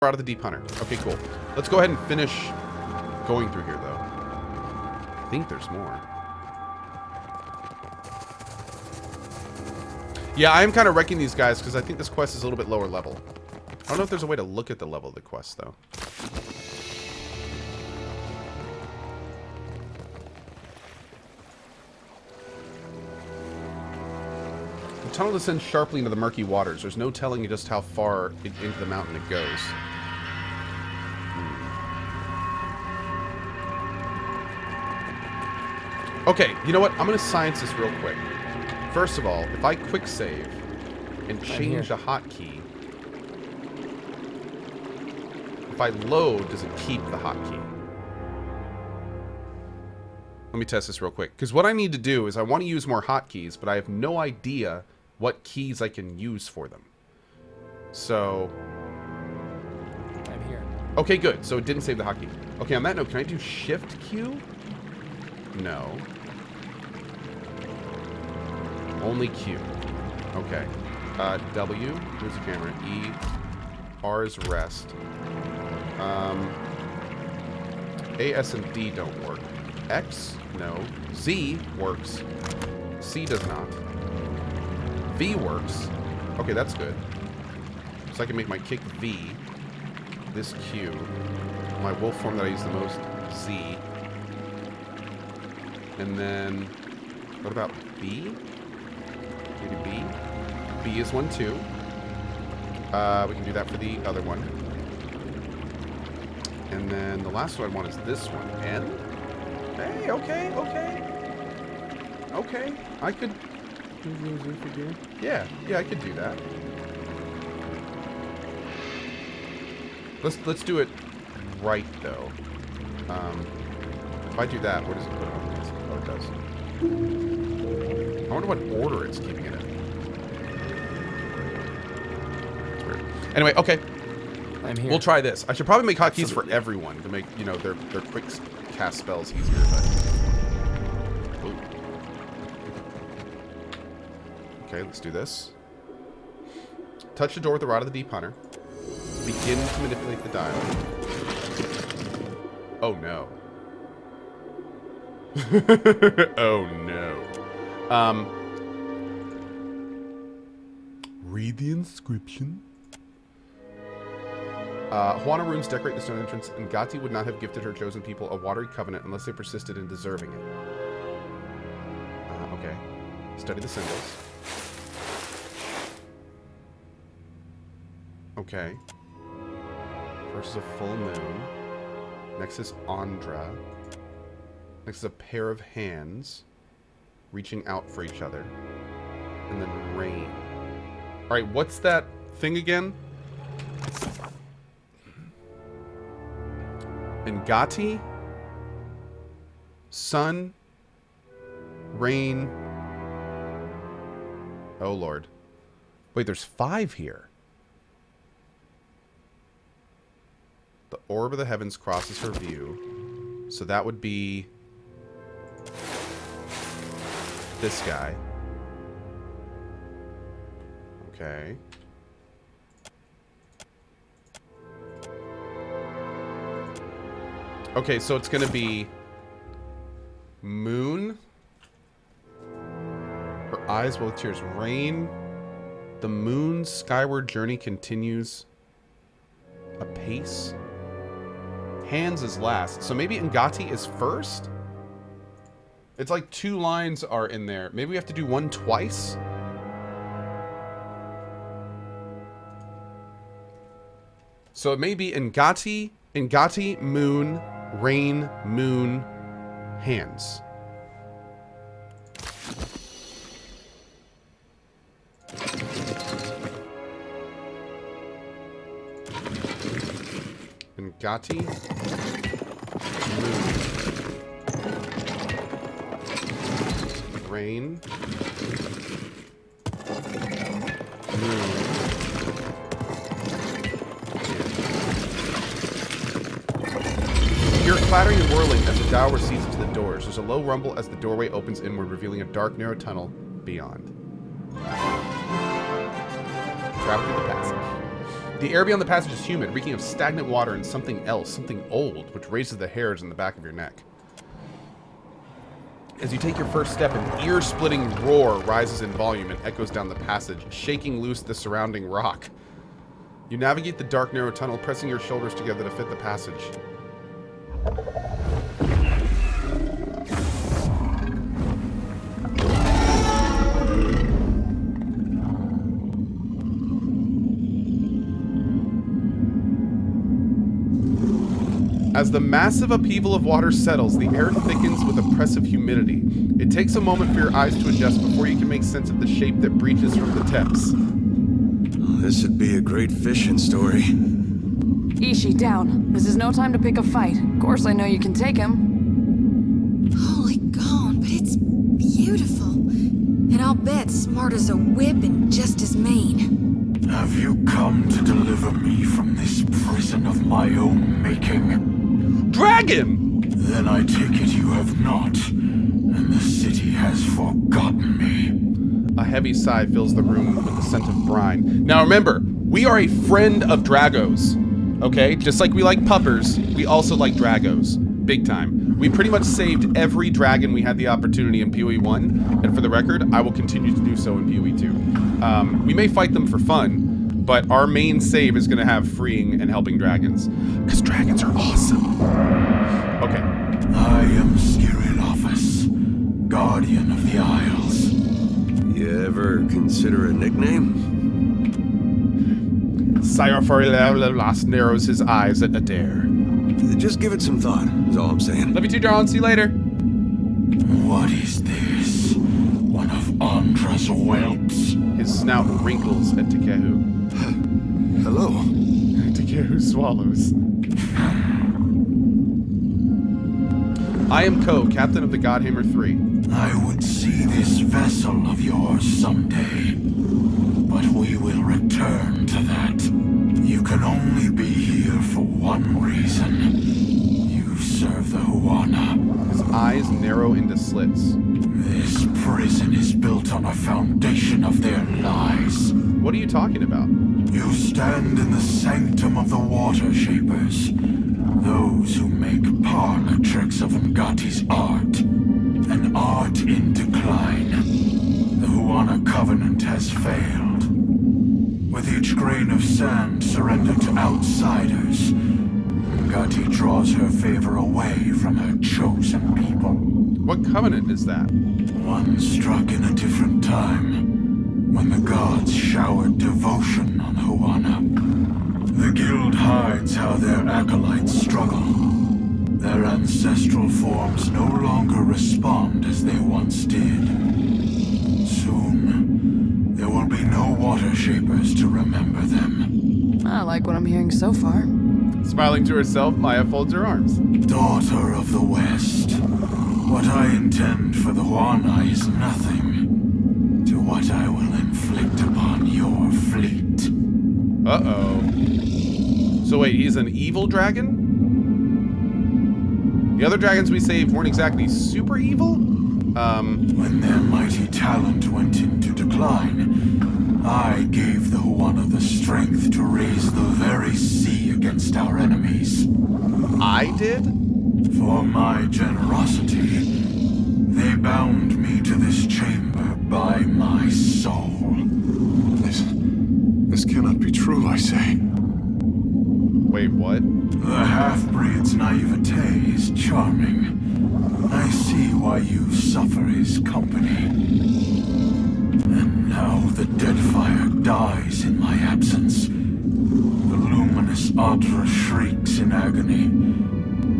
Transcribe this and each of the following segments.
Out of the Deep Hunter. Okay, cool. Let's go ahead and finish going through here, though. I think there's more. Yeah, I am kind of wrecking these guys because I think this quest is a little bit lower level. I don't know if there's a way to look at the level of the quest, though. The tunnel descends sharply into the murky waters. There's no telling just how far into the mountain it goes. Okay, you know what? I'm going to science this real quick. First of all, if I quick save and change a hotkey, if I load, does it keep the hotkey? Let me test this real quick. Because what I need to do is I want to use more hotkeys, but I have no idea what keys I can use for them. So... I'm here. Okay, good. So it didn't save the hotkey. Okay, on that note, can I do Shift Q? No. Only Q. Okay. W. Here's the camera. E. R is rest. A, S, and D don't work. X? No. Z works. C does not. V works. Okay, that's good. So I can make my kick V. This Q. My wolf form that I use the most, Z. And then, what about B? Maybe B? B is one too. We can do that for the other one. And then the last one I want is this one. N? Hey, okay, okay. Okay, I could... Yeah, I could do that. Let's do it right, though. If I do that, what does it put on? Oh, it does. I wonder what order it's keeping it in. It's weird. Anyway, okay. I'm here. We'll try this. I should probably make hotkeys for everyone to make, you know, their quick cast spells easier, but... Ooh. Okay, let's do this. Touch the door with the Rod of the Deep Hunter. Begin to manipulate the dial. Oh, no. Oh, no. Read the inscription. Juana runes decorate the stone entrance, and Gati would not have gifted her chosen people a watery covenant unless they persisted in deserving it. Okay. Study the symbols. Okay. First is a full moon. Next is Andra. Next is a pair of hands reaching out for each other. And then rain. Alright, what's that thing again? Ngati, sun, rain. Oh, Lord. Wait, there's 5 here. The orb of the heavens crosses her view. So that would be this guy. Okay. Okay, so it's going to be moon. Her eyes will tears. Rain. The moon's skyward journey continues apace. Hands is last. So maybe Ngati is first? It's like 2 lines are in there. Maybe we have to do one twice? So it may be Ngati, moon, rain, moon, hands. Ngati, moon, rain, moon. You're clattering and whirling as the dial recedes into the doors. There's a low rumble as the doorway opens inward, revealing a dark, narrow tunnel beyond. Travel through the passage. The air beyond the passage is humid, reeking of stagnant water and something else, something old, which raises the hairs in the back of your neck. As you take your first step, an ear-splitting roar rises in volume and echoes down the passage, shaking loose the surrounding rock. You navigate the dark, narrow tunnel, pressing your shoulders together to fit the passage. As the massive upheaval of water settles, the air thickens with oppressive humidity. It takes a moment for your eyes to adjust before you can make sense of the shape that breaches from the depths. This would be a great fishing story. Ishi, down. This is no time to pick a fight. Of course I know you can take him. Holy God, but it's beautiful. And I'll bet smart as a whip and just as mean. Have you come to deliver me from this prison of my own making? Dragon! Then I take it you have not, and the city has forgotten me. A heavy sigh fills the room with the scent of brine. Now remember, we are a friend of Dragos, okay? Just like we like puppers, we also like Dragos. Big time. We pretty much saved every dragon we had the opportunity in PoE 1, and for the record, I will continue to do so in PoE 2. We may fight them for fun, but our main save is going to have freeing and helping dragons. Because dragons are awesome. Okay. I am Skirilophus, Guardian of the Isles. You ever consider a nickname? Syrafarilas narrows his eyes at Adair. Just give it some thought, is all I'm saying. Love you too, darling. See you later. What is this? One of Andra's whelps? His snout wrinkles at Takehu. Hello. Takehu swallows. I am Cohh, captain of the Godhammer 3. I would see this vessel of yours someday, but we will return to that. You can only be here for one reason. You serve the Huana. His eyes narrow into slits. This prison is built on a foundation of their lies. What are you talking about? You stand in the sanctum of the Water Shapers, those who make parlor tricks of Ngati's art, an art in decline. The Huana Covenant has failed. With each grain of sand surrendered to outsiders, Ngati draws her favor away from her chosen people. What covenant is that? One struck in a different time, when the gods showered devotion on Huana. The guild hides how their acolytes struggle. Their ancestral forms no longer respond as they once did. Soon, there will be no Water Shapers to remember them. I like what I'm hearing so far. Smiling to herself, Maya folds her arms. Daughter of the West, what I intend for the Huana is nothing to what I will inflict upon your fleet. Uh-oh. So wait, he's an evil dragon? The other dragons we saved weren't exactly super evil? When their mighty talent went into decline, I gave the Huana the strength to raise the very sea against our enemies. I did? For my generosity, they bound me to this chamber by my soul. This cannot be true, I say. Wait, what? The half-breed's naivete is charming. I see why you suffer his company. And now the Deadfire dies in my absence. The luminous Adra shrieks in agony,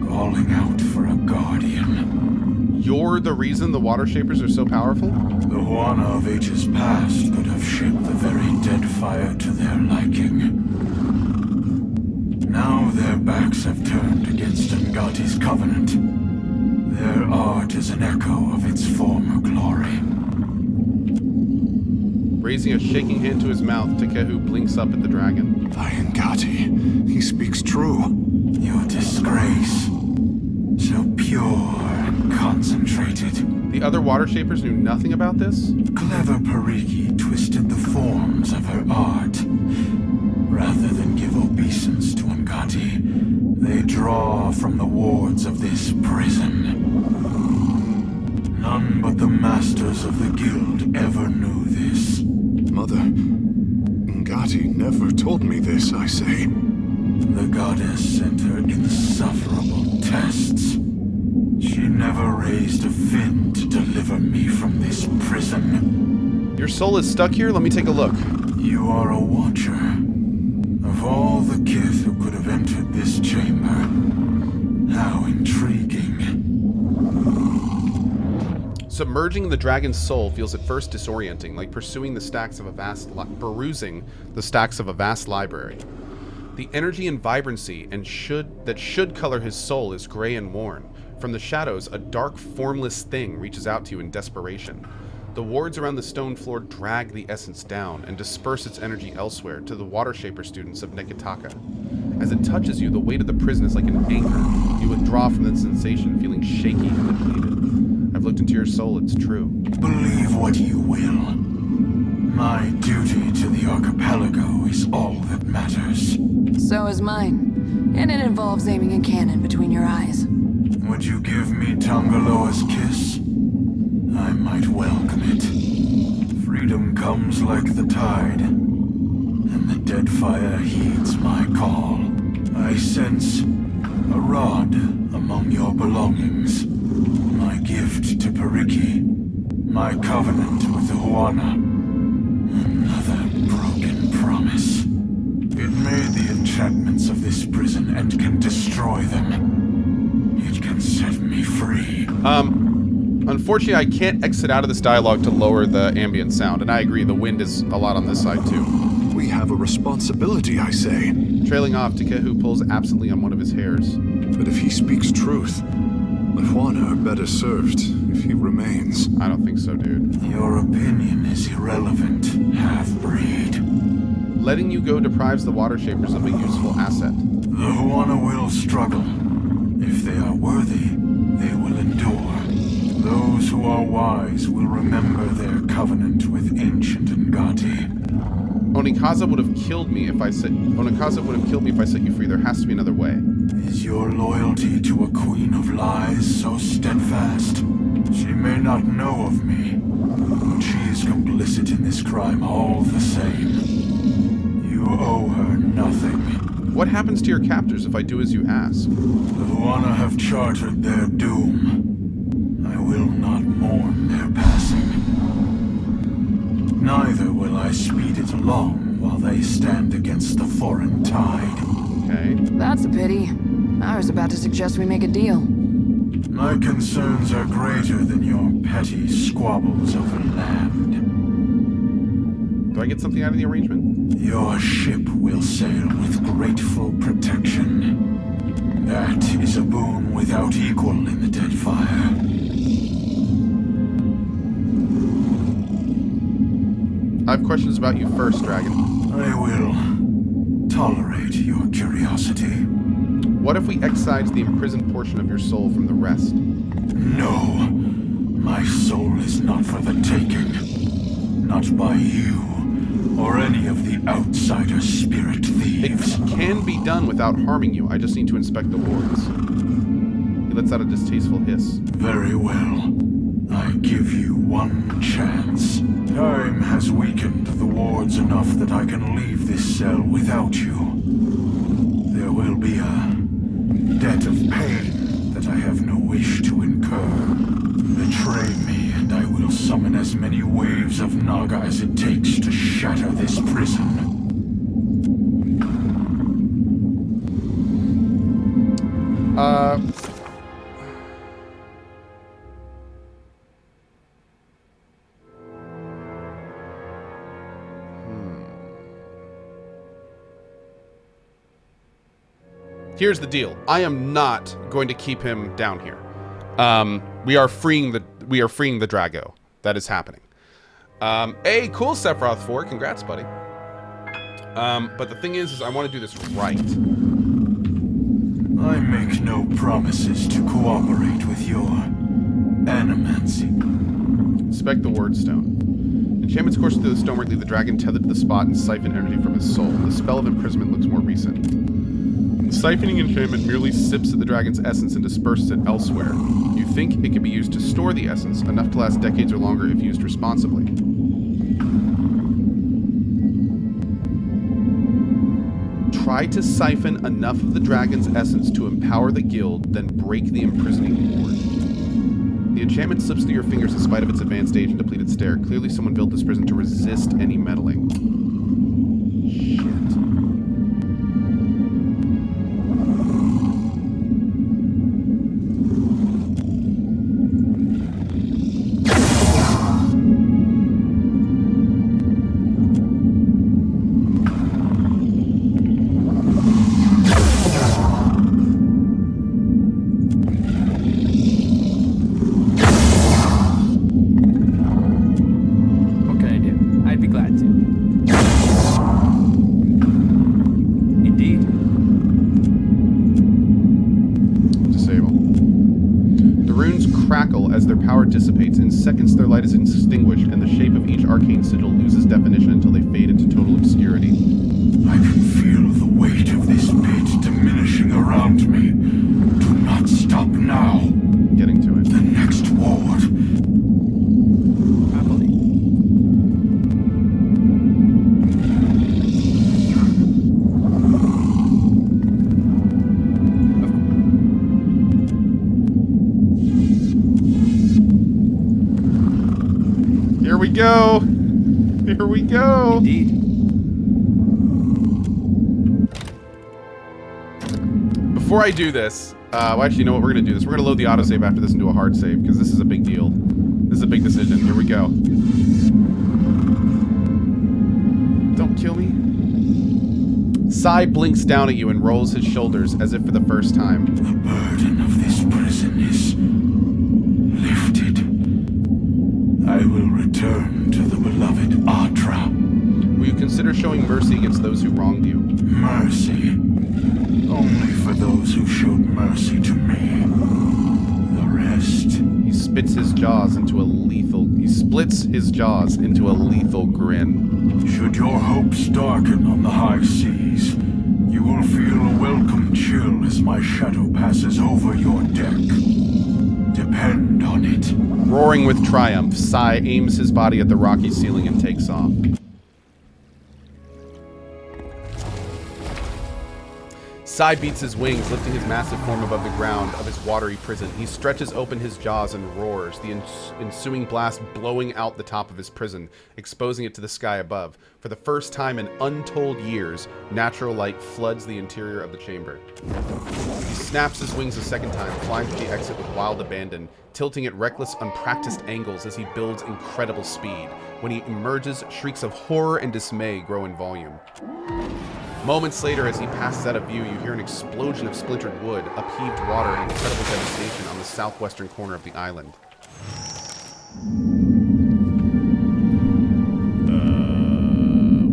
calling out for a guardian. You're the reason the Water Shapers are so powerful? The Huana of ages past could have shaped the very Deadfire to their liking. Now their backs have turned against Ngati's covenant. Their art is an echo of its former glory. Raising a shaking hand to his mouth, Takehu blinks up at the dragon. Ngati, he speaks true. Your disgrace, so pure and concentrated. The other Water Shapers knew nothing about this? Clever Pariki twisted the forms of her art, Rather than give obeisance to Ngati, they draw from the wards of this prison. None but the masters of the guild ever knew this. Mother, Ngati never told me this, I say. The goddess sent her insufferable tests. She never raised a fin to deliver me from this prison. Your soul is stuck here? Let me take a look. You are a watcher. Of all the kith who could have entered this chamber, how intriguing. Submerging the dragon's soul feels at first disorienting, like perusing the stacks of a vast library. The energy and vibrancy that should color his soul is gray and worn. From the shadows, a dark, formless thing reaches out to you in desperation. The wards around the stone floor drag the essence down and disperse its energy elsewhere to the Water Shaper students of Nekitaka. As it touches you, the weight of the prison is like an anchor. You withdraw from the sensation, feeling shaky and depleted. I've looked into your soul, it's true. Believe what you will. My duty to the archipelago is all that matters. So is mine. And it involves aiming a cannon between your eyes. Would you give me Tangaloa's kiss? I might welcome it. Freedom comes like the tide, and the Deadfire heeds my call. I sense a rod among your belongings. My gift to Periki. My covenant with the Huana. Another broken promise. It made the enchantments of this prison and can destroy them. It can set me free. Unfortunately, I can't exit out of this dialogue to lower the ambient sound, and I agree, the wind is a lot on this side too. We have a responsibility, I say. Trailing off, Takehu pulls absently on one of his hairs. But if he speaks truth, the Huana are better served if he remains. I don't think so, dude. Your opinion is irrelevant, half-breed. Letting you go deprives the Water Shapers of a useful asset. The Huana will struggle. If they are worthy, they will endure. Those who are wise will remember their covenant with ancient Ngati. Onikaza would have killed me if I set you free. There has to be another way. Is your loyalty to a queen of lies so steadfast? She may not know of me, but she is complicit in this crime all the same. You owe her nothing. What happens to your captors if I do as you ask? The Huana have chartered their doom. I will not mourn their passing. Neither will I speed it along while they stand against the foreign tide. Okay. That's a pity. I was about to suggest we make a deal. My concerns are greater than your petty squabbles over land. Do I get something out of the arrangement? Your ship will sail with grateful protection. That is a boon without equal in the Deadfire. I have questions about you first, Dragon. I will tolerate your curiosity. What if we excise the imprisoned portion of your soul from the rest? No, my soul is not for the taking. Not by you, or any of the outsider spirit thieves. It can be done without harming you. I just need to inspect the wards. He lets out a distasteful hiss. Very well. I give you one chance. Time has weakened the wards enough that I can leave this cell without you. There will be a debt of pain that I have no wish to incur. Betray me and I will summon as many waves of Naga as it takes to shatter this prison. Here's the deal. I am not going to keep him down here. We are freeing the Drago. That is happening. Hey, cool, Sephiroth 4. Congrats, buddy. But the thing is I want to do this right. I make no promises to cooperate with your animancy. Inspect the word stone. enchantment's course through the stonework leave the dragon tethered to the spot and siphon energy from his soul. The spell of imprisonment looks more recent. The siphoning enchantment merely sips at the dragon's essence and disperses it elsewhere. You think it could be used to store the essence, enough to last decades or longer if used responsibly. Try to siphon enough of the dragon's essence to empower the guild, then break the imprisoning ward. The enchantment slips through your fingers in spite of its advanced age and depleted stare. Clearly someone built this prison to resist any meddling. Shit. Dissipates. In seconds, their light is extinguished, and the shape of each arcane sigil loses definition until they fade into total obscurity. I can feel the weight of this pit diminishing around me. Do not stop now. Getting to it. The next ward. Happily. Here we go! Here we go! Indeed. Before I do this, well, actually, you know what? We're gonna do this. We're gonna load the autosave after this and do a hard save, because this is a big deal. This is a big decision. Here we go. Don't kill me. Sai blinks down at you and rolls his shoulders as if for the first time. The burden of this prison is lifted. I will return to the beloved Atra. Will you consider showing mercy against those who wronged you? Mercy? Only for those who showed mercy to me. The rest... He splits his jaws into a lethal grin. Should your hopes darken on the high seas, you will feel a welcome chill as my shadow passes over your deck. Depend on it. Roaring with triumph, Sai aims his body at the rocky ceiling and takes off. Sai beats his wings, lifting his massive form above the ground of his watery prison. He stretches open his jaws and roars, the ensuing blast blowing out the top of his prison, exposing it to the sky above. For the first time in untold years, natural light floods the interior of the chamber. He snaps his wings a second time, flying to the exit with wild abandon, tilting at reckless, unpracticed angles as he builds incredible speed. When he emerges, shrieks of horror and dismay grow in volume. Moments later, as he passes out of view, you hear an explosion of splintered wood, upheaved water, and incredible devastation on the southwestern corner of the island.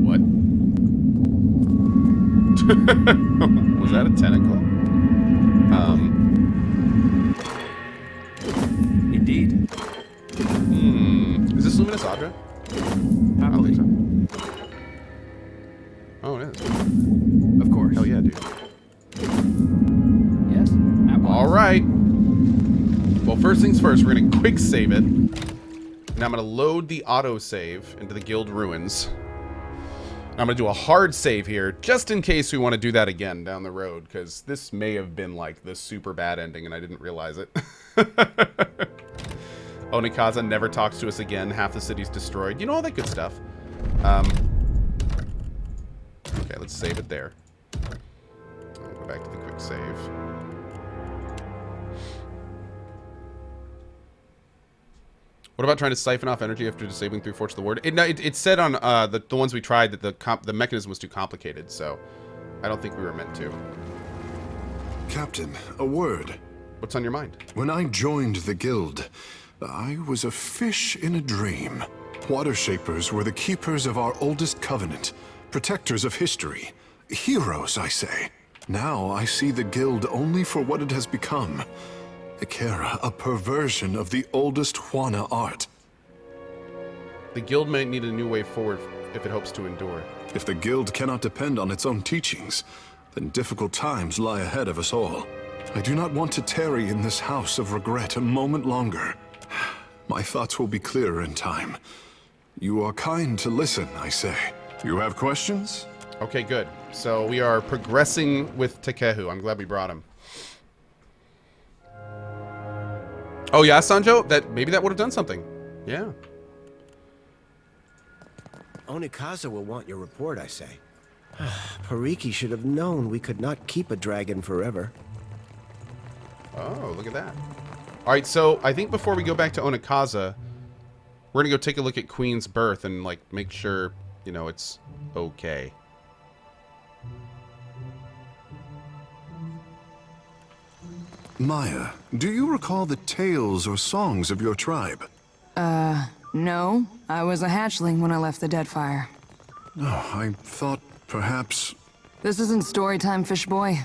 What? Was that a tentacle? Indeed. Is this Luminous Audra? I don't think so. Oh, it is. Of course. Hell yeah, dude. Yes? At once. All right. Well, first things first, we're going to quick save it. And I'm going to load the autosave into the guild ruins. And I'm going to do a hard save here, just in case we want to do that again down the road, because this may have been like the super bad ending and I didn't realize it. Onikaza never talks to us again. Half the city's destroyed. You know, all that good stuff. Okay, let's save it there. I'll go back to the quick save. What about trying to siphon off energy after disabling 3/4 of the ward? It said on the ones we tried that the mechanism was too complicated, so I don't think we were meant to. Captain, a word. What's on your mind? When I joined the guild, I was a fish in a dream. Water Shapers were the keepers of our oldest covenant, protectors of history. Heroes, I say. Now I see the guild only for what it has become. A perversion of the oldest Juana art. The guild might need a new way forward if it hopes to endure. If the guild cannot depend on its own teachings, then difficult times lie ahead of us all. I do not want to tarry in this house of regret a moment longer. My thoughts will be clearer in time. You are kind to listen, I say. You have questions? Okay, good. So we are progressing with Takehu. I'm glad we brought him. Oh yeah, Sanjo? Maybe that would have done something. Yeah. Onikaza will want your report, I say. Pariki should have known we could not keep a dragon forever. Oh, look at that. Alright, so I think before we go back to Onikaza, we're gonna go take a look at Queen's birth and, like, make sure, you know, it's okay. Maya, do you recall the tales or songs of your tribe? No. I was a hatchling when I left the Deadfire. Oh, I thought perhaps... This isn't story time, fish boy.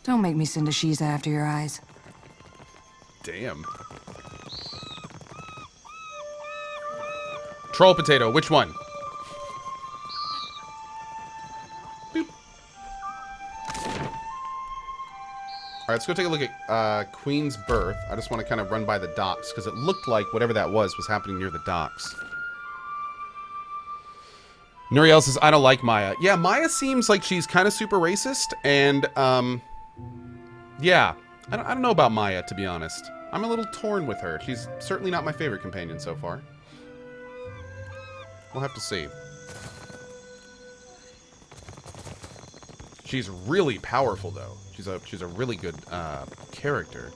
Don't make me send a Shiza after your eyes. Damn. Troll potato, which one? Boop. Alright, let's go take a look at Queen's birth. I just want to kind of run by the docks, because it looked like whatever that was happening near the docks. Nuriel says, I don't like Maya. Yeah, Maya seems like she's kind of super racist, and, yeah. I don't know about Maya, to be honest. I'm a little torn with her. She's certainly not my favorite companion so far. We'll have to see. She's really powerful, though. She's a really good character.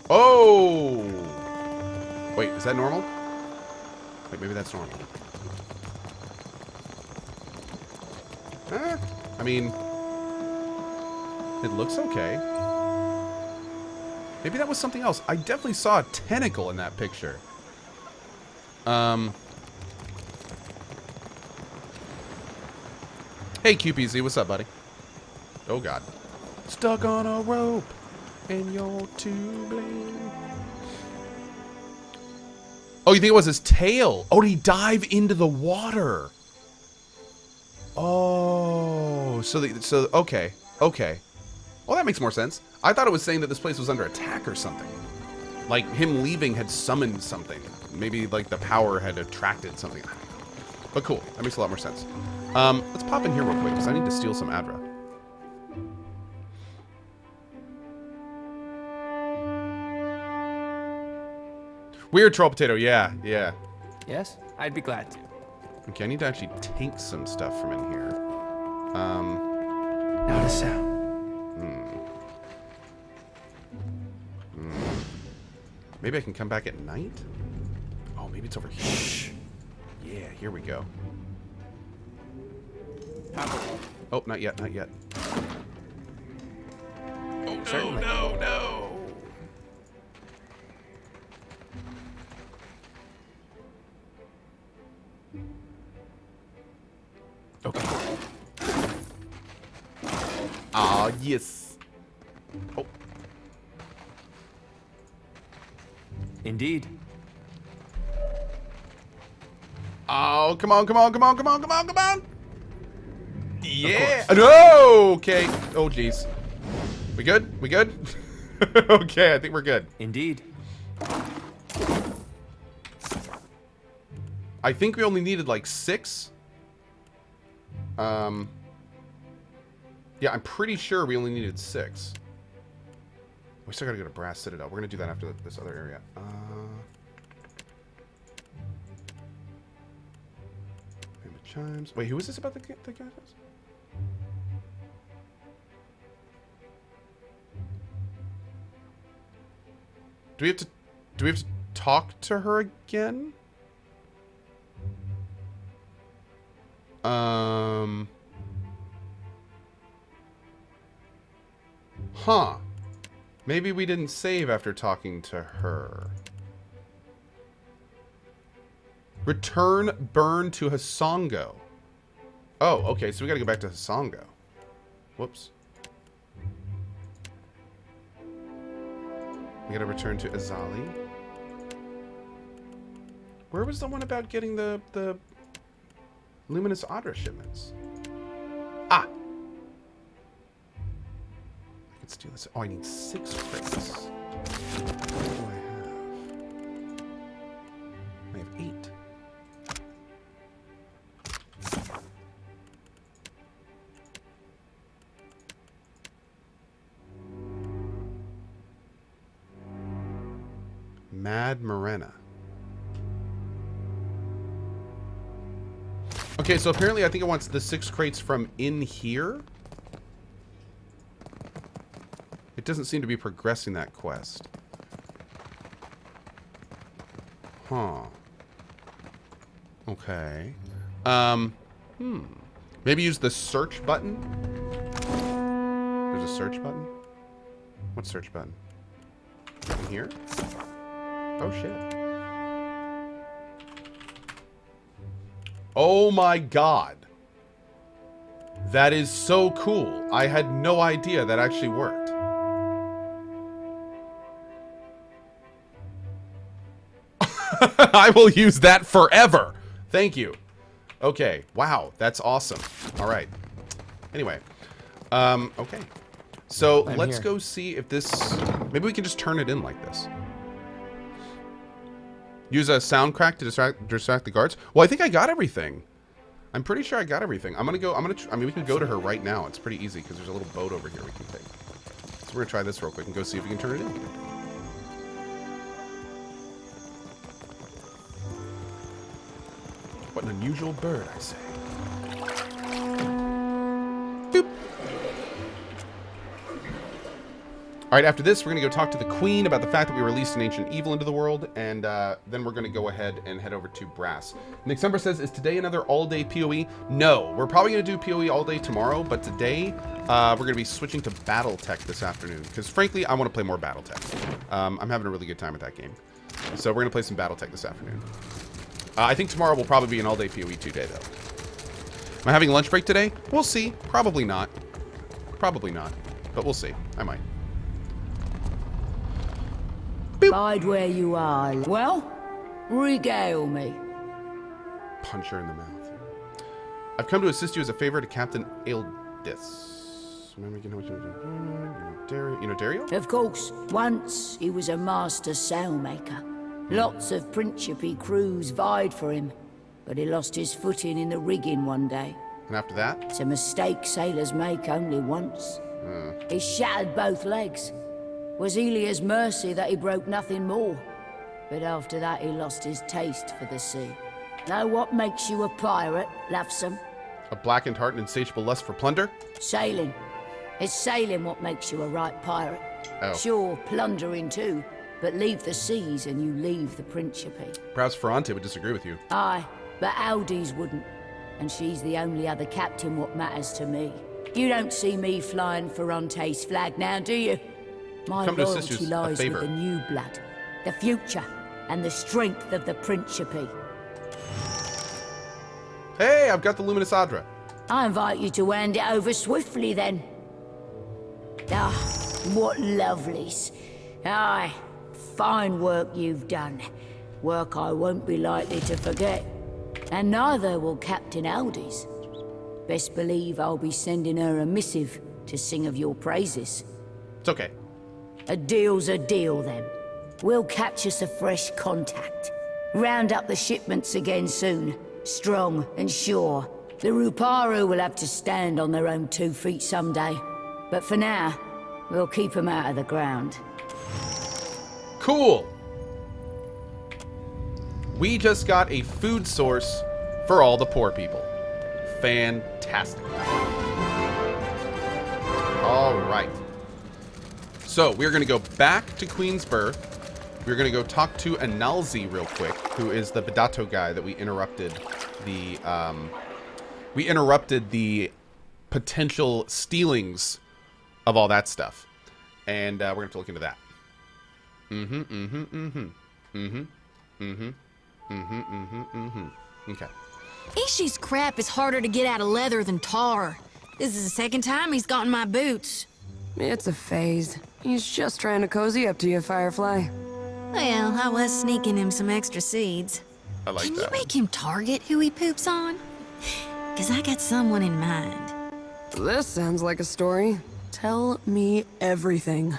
Oh! Wait, is that normal? Wait, maybe that's normal. I mean, it looks okay. Maybe that was something else. I definitely saw a tentacle in that picture. Hey, QPZ, what's up, buddy? Oh, God. Stuck on a rope, and you're to blame. Oh, you think it was his tail? Oh, did he dive into the water? Oh, so okay. Well, that makes more sense. I thought it was saying that this place was under attack or something. Like, him leaving had summoned something. Maybe, like, the power had attracted something. But cool. That makes a lot more sense. Let's pop in here real quick, because I need to steal some Adra. Weird troll potato, yeah. Yes, I'd be glad to. Okay, I need to actually take some stuff from in here. Not a sound. Maybe I can come back at night? Oh, maybe it's over here. Shh. Yeah, here we go. Oh, not yet. Oh, Certainly. no. Okay. Ah, yes. Oh. Indeed. Oh, come on. Yeah. No. Okay. Oh, jeez. We good? Okay, I think we're good. Indeed. I think we only needed like 6. Yeah, I'm pretty sure we only needed 6. We still gotta go to Brass Citadel. We're gonna do that after this other area. Chimes. Wait, who is this about the guy? Do we have to talk to her again? Huh. Maybe we didn't save after talking to her. Return burn to Hasongo. Oh, okay, so we gotta go back to Hasongo. Whoops. We gotta return to Azali. Where was the one about getting the Luminous Adra shipments? Ah! Let's do this. Oh, I need 6 crates. What do I have? I have 8. Mad Morena. Okay, so apparently I think it wants the 6 crates from in here. It doesn't seem to be progressing that quest. Huh. Okay. Maybe use the search button? There's a search button? What search button? In here? Oh, shit. Oh my god. That is so cool. I had no idea that actually worked. I will use that forever. Thank you. Okay. Wow. That's awesome. All right. Anyway. Okay. So let's go see if this... Maybe we can just turn it in like this. Use a sound crack to distract the guards. Well, I think I got everything. I'm pretty sure I got everything. I mean, we can go to her right now. It's pretty easy because there's a little boat over here we can take. So we're going to try this real quick and go see if we can turn it in. What an unusual bird, I say. Boop. All right, after this, we're going to go talk to the Queen about the fact that we released an ancient evil into the world, and then we're going to go ahead and head over to Brass. Nick Summer says, is today another all-day PoE? No, we're probably going to do PoE all day tomorrow, but today we're going to be switching to Battletech this afternoon, because frankly, I want to play more Battletech. I'm having a really good time with that game. So we're going to play some Battletech this afternoon. I think tomorrow will probably be an all-day PoE 2 day, though. Am I having a lunch break today? We'll see. Probably not. Probably not. But we'll see. I might. Bide where you are. Well, regale me. Punch her in the mouth. I've come to assist you as a favor to Captain Aildis. You know Dario? Of course. Once he was a master sailmaker. Lots of Principe crews vied for him, but he lost his footing in the rigging one day. And after that? It's a mistake sailors make only once. He shattered both legs. Was Elia's mercy that he broke nothing more. But after that he lost his taste for the sea. Know what makes you a pirate, Lafsome? A blackened heart and insatiable lust for plunder? Sailing. It's sailing what makes you a right pirate. Oh. Sure, plundering too. But leave the seas and you leave the Principe. Perhaps Ferrante would disagree with you. Aye, but Aldi's wouldn't. And she's the only other captain what matters to me. You don't see me flying Ferrante's flag now, do you? My loyalty lies with the new blood, the future, and the strength of the Principe. Hey, I've got the Luminous Adra. I invite you to hand it over swiftly, then. Ah, what lovelies. Aye. Fine work you've done. Work I won't be likely to forget. And neither will Captain Aldi's. Best believe I'll be sending her a missive to sing of your praises. It's okay. A deal's a deal, then. We'll catch us a fresh contact. Round up the shipments again soon. Strong and sure. The Ruparu will have to stand on their own 2 feet someday. But for now, we'll keep them out of the ground. Cool. We just got a food source for all the poor people. Fantastic. All right. So we're going to go back to Queensburg. We're going to go talk to Analzi real quick, who is the Vidato guy that we interrupted the potential stealings of all that stuff. And we're going to have to look into that. Okay. Ishi's crap is harder to get out of leather than tar. This is the second time he's gotten my boots. It's a phase. He's just trying to cozy up to you, Firefly. Well, I was sneaking him some extra seeds. I like Can that. you make him target who he poops on? Because I got someone in mind. This sounds like a story. Tell me everything.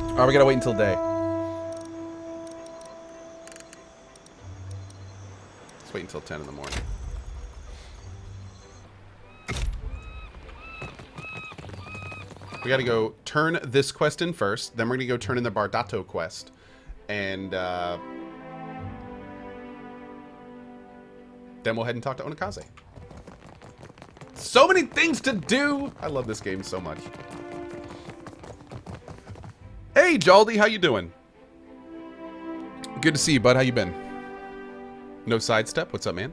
Alright, we gotta wait until day. Let's wait until 10 in the morning. We gotta go turn this quest in first, then we're gonna go turn in the Bardato quest. And, then we'll head and talk to Onakaze. So many things to do! I love this game so much. Hey, Jaldi, how you doing? Good to see you, bud. How you been? No sidestep? What's up, man?